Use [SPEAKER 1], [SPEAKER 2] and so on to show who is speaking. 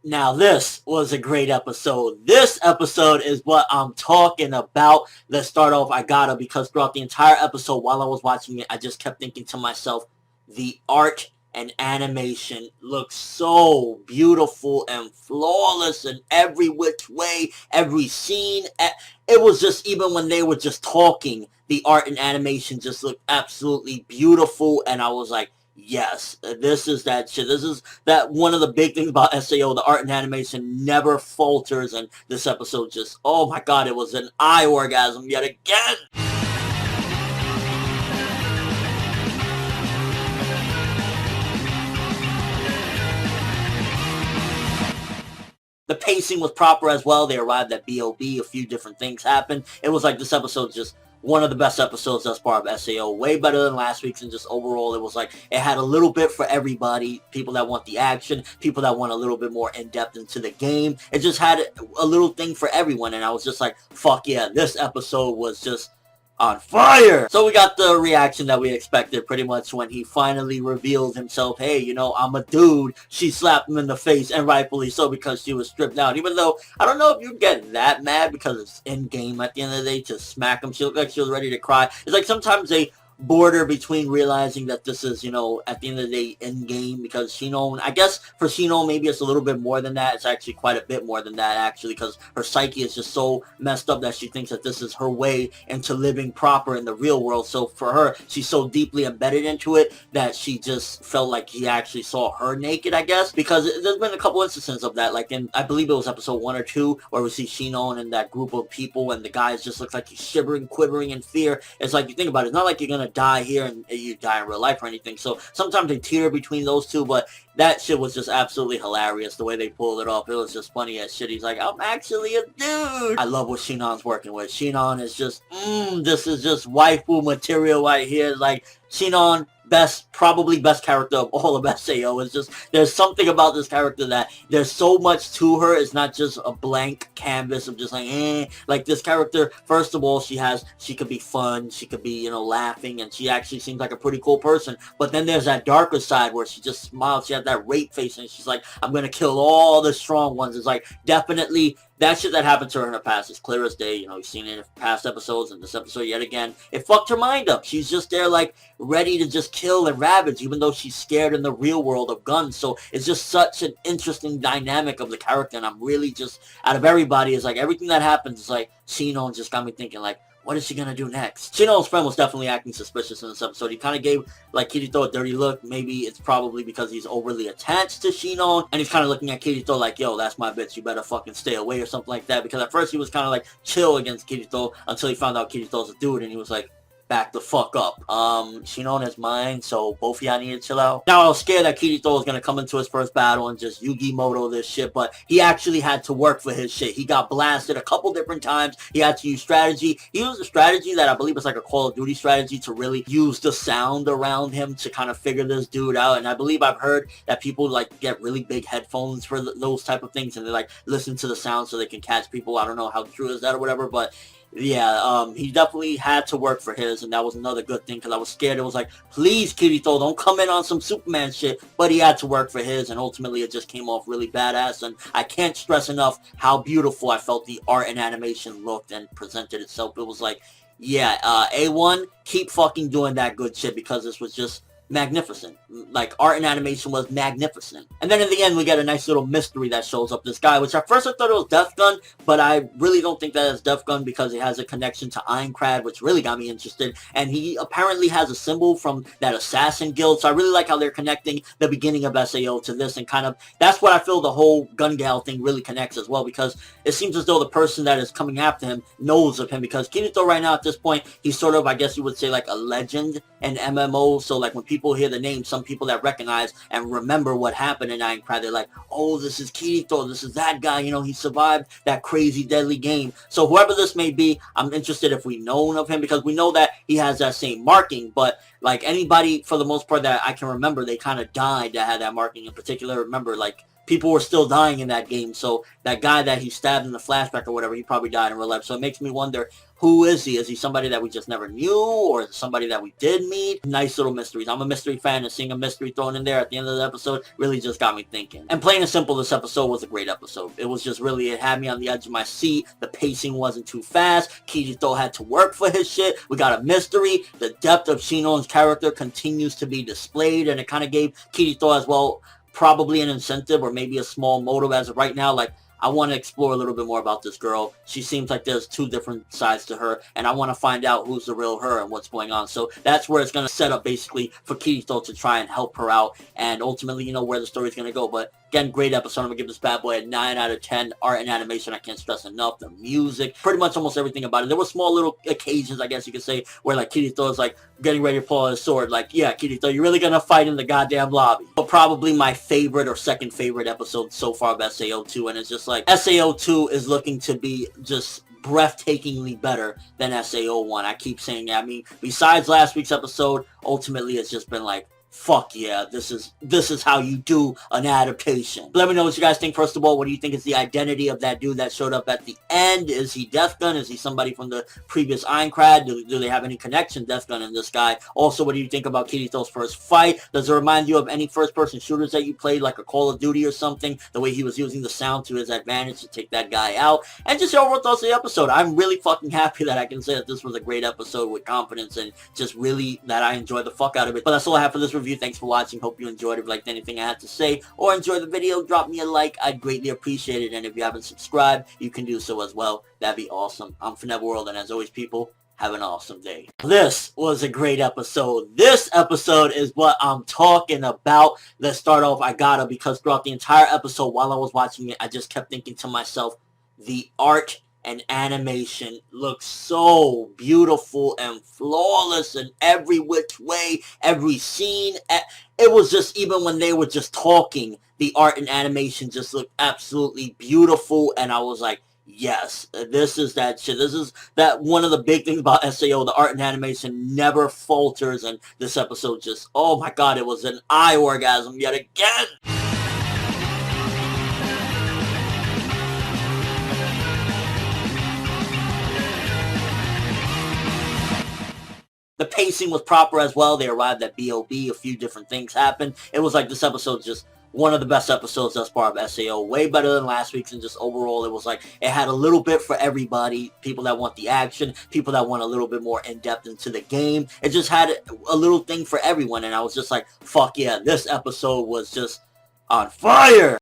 [SPEAKER 1] Now this was a great episode. This episode is what I'm talking about. Let's start off, I gotta, because throughout the entire episode while I was watching it, I just kept thinking to myself, the art and animation looks so beautiful and flawless in every which way, every scene. It was just, even when they were just talking, the art and animation just looked absolutely beautiful, and I was like, yes, this is that shit. This is that one of the big things about SAO. The art and animation never falters, and this episode just, oh my god, it was an eye orgasm yet again. The pacing was proper as well. They arrived at BOB. A few different things happened. It was like this episode just one of the best episodes thus far of SAO. Way better than last week's, and just overall it was like it had a little bit for everybody. People that want the action, people that want a little bit more in-depth into the game. It just had a little thing for everyone, and I was just like, fuck yeah, this episode was just on fire. So we got the reaction that we expected pretty much when he finally revealed himself. Hey, you know, I'm a dude. She slapped him in the face, and rightfully so, because she was stripped down. Even though, I don't know if you get that mad because it's in-game at the end of the day to smack him. She looked like she was ready to cry. It's like sometimes they border between realizing that this is, you know, at the end of the day in-game, because Shinon, I guess for Shinon maybe it's a little bit more than that. It's actually quite a bit more than that, actually, because her psyche is just so messed up that she thinks that this is her way into living proper in the real world. So for her, she's so deeply embedded into it that she just felt like he actually saw her naked, I guess, because there's been a couple instances of that, like in, I believe it was episode 1 or 2, where we see Shinon and that group of people, and the guys just look like he's shivering, quivering in fear. It's like, you think about it, it's not like you're gonna die here and you die in real life or anything. So sometimes they teeter between those two, but that shit was just absolutely hilarious the way they pulled it off. It was just funny as shit. He's like, I'm actually a dude. I love what Shinon's working with. Shinon is just, this is just waifu material right here. Like, Shinon, probably best character of all of SAO. It's just, there's something about this character that there's so much to her. It's not just a blank canvas of just like, like this character, first of all, she could be fun, she could be, you know, laughing, and she actually seems like a pretty cool person. But then there's that darker side where she just smiles, she has that rape face, and she's like, I'm gonna kill all the strong ones. It's like, definitely that shit that happened to her in the past is clear as day. You know, you've seen it in past episodes, and this episode yet again. It fucked her mind up. She's just there, like, ready to just kill and ravage, even though she's scared in the real world of guns. So it's just such an interesting dynamic of the character, and I'm really just, out of everybody, is like, everything that happens is like, Shinon just got me thinking, like, what is she gonna do next? Shinon's friend was definitely acting suspicious in this episode. He kind of gave, like, Kirito a dirty look. Maybe it's probably because he's overly attached to Shinon, and he's kind of looking at Kirito like, yo, that's my bitch, you better fucking stay away or something like that. Because at first he was kind of like chill against Kirito until he found out Kirito's a dude, and he was like, back the fuck up. Shinon is mine, so both of y'all need to chill out. Now, I was scared that Kirito was gonna come into his first battle and just Yugi Moto this shit, but he actually had to work for his shit. He got blasted a couple different times. He had to use strategy. He used a strategy that I believe is like a Call of Duty strategy to really use the sound around him to kind of figure this dude out. And I believe I've heard that people like get really big headphones for those type of things, and they like listen to the sound so they can catch people. I don't know how true is that or whatever, but yeah, he definitely had to work for his, and that was another good thing, because I was scared. It was like, please, Kirito, don't come in on some Superman shit, but he had to work for his, and ultimately it just came off really badass, and I can't stress enough how beautiful I felt the art and animation looked and presented itself. It was like, yeah, A1, keep fucking doing that good shit, because this was just magnificent. Like, art and animation was magnificent. And then in the end, we get a nice little mystery that shows up this guy, which at first I thought it was Death Gun, but I really don't think that is Death Gun, because it has a connection to Aincrad, which really got me interested. And he apparently has a symbol from that assassin guild, so I really like how they're connecting the beginning of SAO to this, and kind of, that's what I feel the whole Gun Gale thing really connects as well, because it seems as though the person that is coming after him knows of him, because Kirito right now at this point, he's sort of, I guess you would say, like a legend in MMO, so like when people hear the name, some people that recognize and remember what happened in Aincrad, they're like, oh, this is Kirito, this is that guy, you know, he survived that crazy deadly game. So whoever this may be, I'm interested if we know of him, because we know that he has that same marking, but like anybody for the most part that I can remember, they kind of died that had that marking. In particular, remember, like, people were still dying in that game. So that guy that he stabbed in the flashback or whatever, he probably died in real life. So it makes me wonder, who is he? Is he somebody that we just never knew, or is it somebody that we did meet? Nice little mysteries. I'm a mystery fan, and seeing a mystery thrown in there at the end of the episode really just got me thinking. And plain and simple, this episode was a great episode. It was just really, it had me on the edge of my seat. The pacing wasn't too fast. Kirito had to work for his shit. We got a mystery. The depth of Shino's character continues to be displayed, and it kind of gave Kirito as well probably an incentive or maybe a small motive as of right now. Like, I want to explore a little bit more about this girl. She seems like there's two different sides to her, and I want to find out who's the real her and what's going on. So that's where it's going to set up basically for Kirito to try and help her out, and ultimately, you know, where the story's going to go. But again, great episode. I'm going to give this bad boy a 9 out of 10. Art and animation, I can't stress enough. The music, pretty much almost everything about it. There were small little occasions, I guess you could say, where like Kirito is like getting ready to pull out his sword. Like, yeah, Kirito, you're really going to fight in the goddamn lobby. But probably my favorite or second favorite episode so far of SAO2, and it's just like SAO2 is looking to be just breathtakingly better than SAO1. I keep saying that. I mean, besides last week's episode, ultimately it's just been like, fuck yeah, this is how you do an adaptation. Let me know what you guys think. First of all, what do you think is the identity of that dude that showed up at the end? Is he Death Gun? Is he somebody from the previous Aincrad? Do they have any connection, Death Gun and this guy? Also, what do you think about Kirito's first fight? Does it remind you of any first-person shooters that you played, like a Call of Duty or something? The way he was using the sound to his advantage to take that guy out? And just your overall thoughts of the episode. I'm really fucking happy that I can say that this was a great episode with confidence, and just really that I enjoyed the fuck out of it. But that's all I have for this review. Thanks for watching. Hope you enjoyed it. If you liked anything I had to say or enjoyed the video, drop me a like. I'd greatly appreciate it. And if you haven't subscribed, you can do so as well. That'd be awesome. I'm FNEVworld, and as always, people, have an awesome day. This was a great episode. This episode is what I'm talking about. Let's start off. I gotta, because throughout the entire episode, while I was watching it, I just kept thinking to myself, the art and animation looks so beautiful and flawless in every which way, every scene. It was just, even when they were just talking, the art and animation just looked absolutely beautiful, and I was like, yes, this is that shit. This is that one of the big things about SAO. The art and animation never falters, and this episode just, oh my god, it was an eye orgasm yet again. The pacing was proper as well. They arrived at BOB. A few different things happened. It was like this episode just one of the best episodes thus far of SAO. Way better than last week's, and just overall it was like it had a little bit for everybody. People that want the action, people that want a little bit more in-depth into the game. It just had a little thing for everyone, and I was just like, fuck yeah, this episode was just on fire.